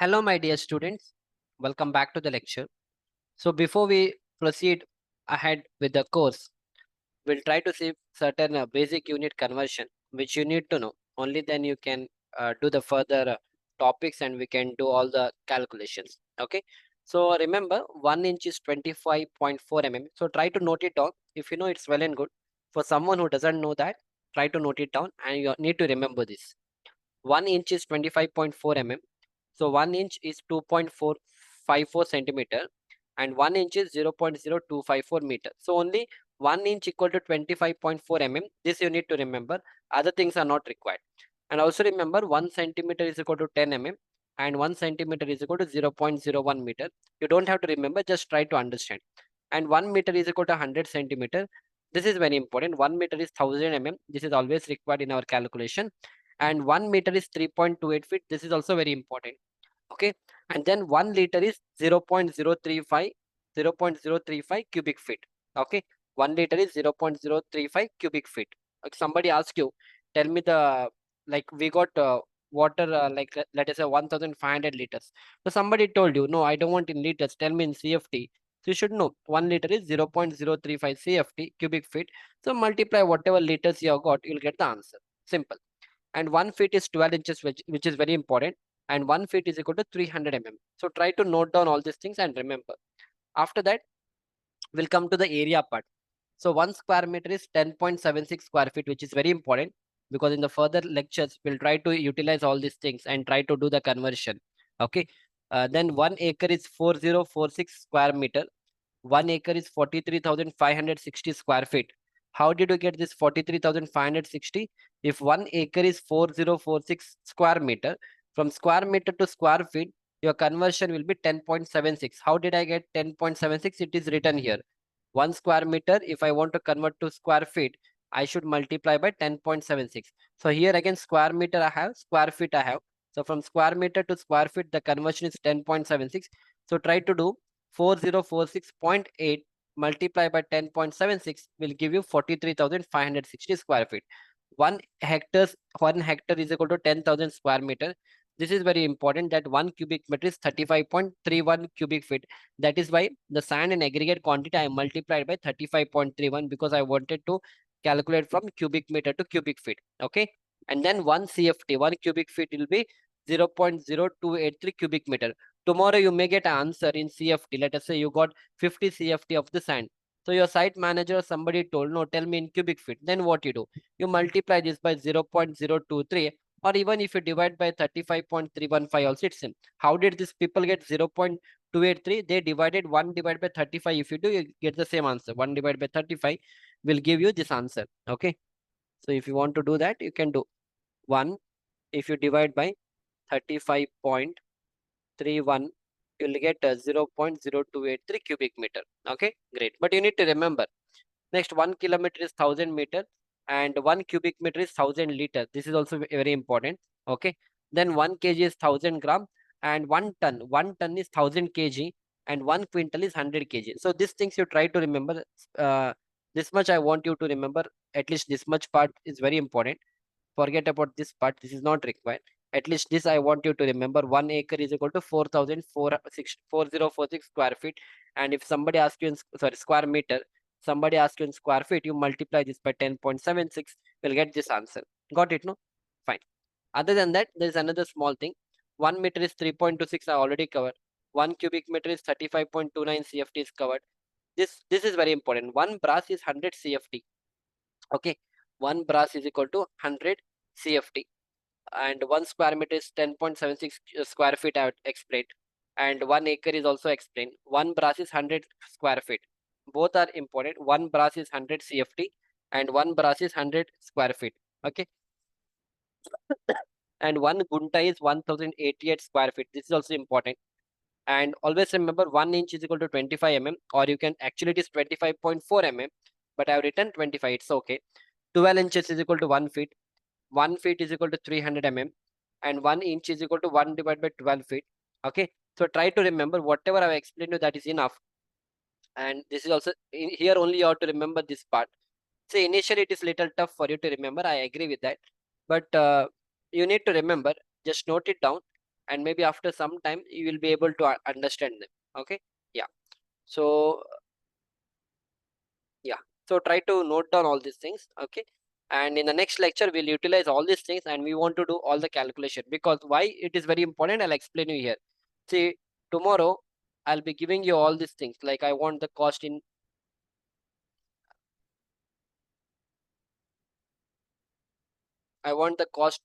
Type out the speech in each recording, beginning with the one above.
Hello, my dear students. Welcome back to the lecture. So, before we proceed ahead with the course, we'll try to see certain basic unit conversion, which you need to know. Only then you can do the further topics and we can do all the calculations. Okay. So, remember 1 inch is 25.4 mm. So, try to note it down. If you know, it's well and good. For someone who doesn't know that, try to note it down and you need to remember this. 1 inch is 25.4 mm. So 1 inch is 2.454 centimeter and 1 inch is 0.0254 meter. So only 1 inch equal to 25.4 mm. This you need to remember. Other things are not required. And also remember 1 centimeter is equal to 10 mm and 1 centimeter is equal to 0.01 meter. You don't have to remember, just try to understand. And 1 meter is equal to 100 centimeter. This is very important. 1 meter is 1000 mm. This is always required in our calculation. And 1 meter is 3.28 feet. This is also very important. Okay. And then 1 liter is 0.035 cubic feet. Okay. 1 liter is 0.035 cubic feet. Like somebody asks you, tell me the, like we got water, let us say 1500 liters. So somebody told you, no, I don't want in liters, tell me in CFT. So you should know 1 liter is 0.035 CFT cubic feet. So multiply whatever liters you have got, you'll get the answer. Simple. And 1 feet is 12 inches, which is very important. And 1 feet is equal to 300 mm. So try to note down all these things and remember. After that, we'll come to the area part. So 1 square meter is 10.76 square feet, which is very important because in the further lectures, we'll try to utilize all these things and try to do the conversion. Okay. Then 1 acre is 4046 square meter. 1 acre is 43,560 square feet. How did you get this 43,560? If 1 acre is 4046 square meter, from square meter to square feet, your conversion will be 10.76. How did I get 10.76? It is written here. 1 square meter, if I want to convert to square feet, I should multiply by 10.76. So here again, square meter I have, square feet I have. So from square meter to square feet, the conversion is 10.76. So try to do 4046.8 multiplied by 10.76 will give you 43,560 square feet. 1 hectare is equal to 10,000 square meter. This is very important that 1 cubic meter is 35.31 cubic feet. That is why the sand and aggregate quantity I multiplied by 35.31 because I wanted to calculate from cubic meter to cubic feet. Okay. And then 1 CFT, 1 cubic feet will be 0.0283 cubic meter. Tomorrow you may get an answer in CFT. Let us say you got 50 CFT of the sand. So your site manager or somebody told, no, tell me in cubic feet. Then what you do? You multiply this by 0.023, or even if you divide by 35.315 also, it's in. How did these people get 0.283? They divided 1 divided by 35. If you do, you get the same answer. 1 divided by 35 will give you this answer. Okay. So if you want to do that, you can do 1. If you divide by 35.31, you'll get 0.0283 cubic meter. Okay, great. But you need to remember, next 1 kilometer is 1000 meter and 1 cubic meter is 1000 liter. This is also very important. Okay, then 1 kg is 1000 gram and 1 ton is 1000 kg and 1 quintal is 100 kg. So these things you try to remember. This much I want you to remember. At least this much part is very important. Forget about this part. This is not required. At least this I want you to remember. 1 acre is equal to 4046 square feet. And if somebody asks you in square meter, somebody asks you in square feet, you multiply this by 10.76, you'll get this answer. Got it, no? Fine. Other than that, there is another small thing. 1 meter is 3.26, I already covered. 1 cubic meter is 35.29 CFT is covered. This is very important. 1 brass is 100 CFT. Okay. 1 brass is equal to 100 CFT. And 1 square meter is 10.76 square feet I explained. And 1 acre is also explained. 1 brass is 100 square feet. Both are important. 1 brass is 100 CFT and 1 brass is 100 square feet. Okay. And 1 gunta is 1088 square feet. This is also important. And always remember 1 inch is equal to 25 mm, or you can actually it is 25.4 mm, but I have written 25. It's okay. 12 inches is equal to 1 feet. 1 feet is equal to 300 mm and 1 inch is equal to 1 divided by 12 feet. Okay. So try to remember whatever I've explained to you, that is enough. And this is also here only you have to remember this part. See, initially it is little tough for you to remember. I agree with that. But you need to remember, just note it down and maybe after some time you will be able to understand them. Okay, yeah. So yeah, so try to note down all these things. Okay, and in the next lecture we'll utilize all these things, and we want to do all the calculation, because why it is very important, I'll explain you here. See, tomorrow I'll be giving you all these things, like I want the cost in, I want the cost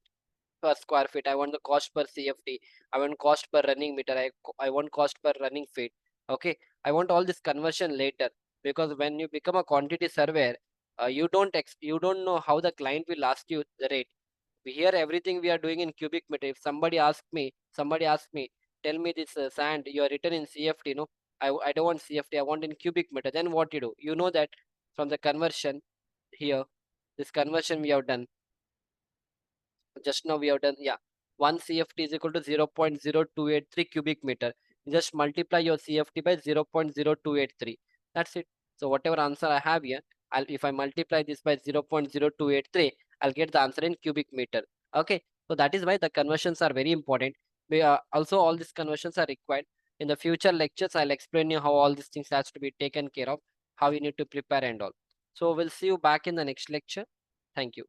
per square feet, I want the cost per CFT, I want cost per running meter, I want cost per running feet. Okay, I want all this conversion later, because when you become a quantity surveyor, you don't know how the client will ask you the rate. We hear everything we are doing in cubic meter. If somebody asks me, tell me this sand you are written in CFT, no, I don't want CFT, I want in cubic meter. Then what you do? You know that from the conversion here, this conversion we have done just now, we have done, yeah, 1 CFT is equal to 0.0283 cubic meter. Just multiply your CFT by 0.0283. That's it. So whatever answer I have here, if I multiply this by 0.0283, I'll get the answer in cubic meter. Okay, so that is why the conversions are very important. Also, all these conversions are required. In the future lectures, I'll explain you how all these things has to be taken care of, how you need to prepare and all. So we'll see you back in the next lecture. Thank you.